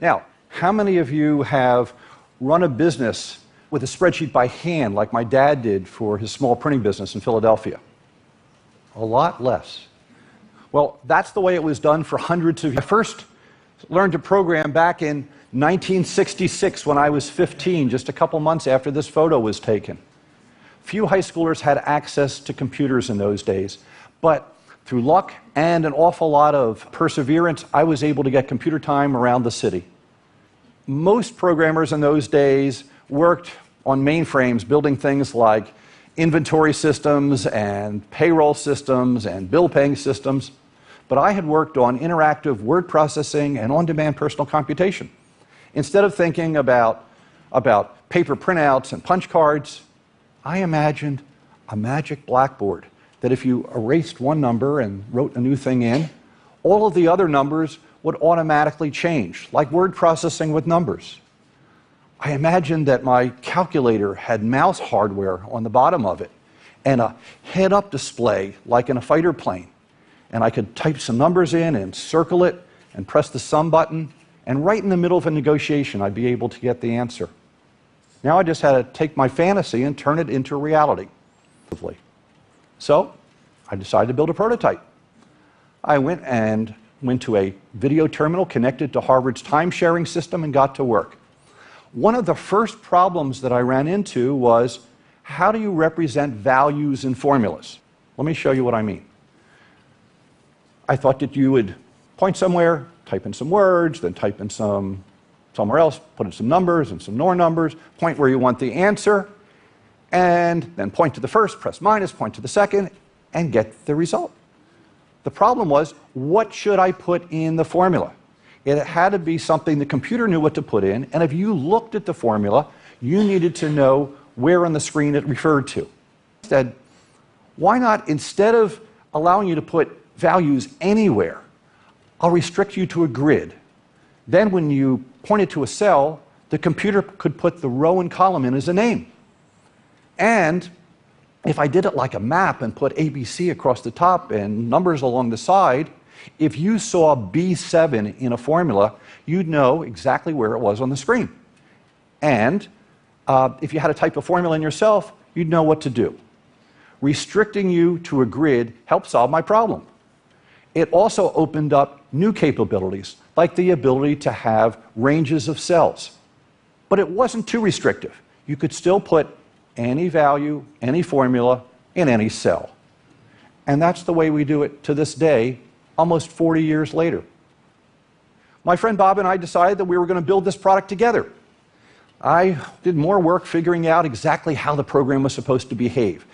Now, how many of you have run a business with a spreadsheet by hand like my dad did for his small printing business in Philadelphia? A lot less. Well, that's the way it was done for hundreds of years. I first learned to program back in 1966 when I was 15, just a couple months after this photo was taken. Few high schoolers had access to computers in those days, but through luck and an awful lot of perseverance, I was able to get computer time around the city. Most programmers in those days worked on mainframes, building things like inventory systems and payroll systems and bill paying systems, but I had worked on interactive word processing and on-demand personal computation. Instead of thinking about paper printouts and punch cards, I imagined a magic blackboard that if you erased one number and wrote a new thing in, all of the other numbers would automatically change, like word processing with numbers. I imagined that my calculator had mouse hardware on the bottom of it and a head-up display like in a fighter plane. And I could type some numbers in and circle it and press the sum button, and right in the middle of a negotiation, I'd be able to get the answer. Now I just had to take my fantasy and turn it into a reality. So I decided to build a prototype. I went to a video terminal connected to Harvard's time-sharing system and got to work. One of the first problems that I ran into was, how do you represent values in formulas? Let me show you what I mean. I thought that you would point somewhere, type in some words, then type in somewhere else, put in some numbers and some more numbers, point where you want the answer, and then point to the first, press minus, point to the second, and get the result. The problem was, what should I put in the formula? It had to be something the computer knew what to put in, and if you looked at the formula, you needed to know where on the screen it referred to. Instead, why not, instead of allowing you to put values anywhere, I'll restrict you to a grid. Then when you pointed to a cell, the computer could put the row and column in as a name. And if I did it like a map and put ABC across the top and numbers along the side, if you saw B7 in a formula, you'd know exactly where it was on the screen. And if you had to type a formula in yourself, you'd know what to do. Restricting you to a grid helped solve my problem. It also opened up new capabilities, like the ability to have ranges of cells. But it wasn't too restrictive. You could still put any value, any formula, in any cell. And that's the way we do it to this day, almost 40 years later. My friend Bob and I decided that we were going to build this product together. I did more work figuring out exactly how the program was supposed to behave,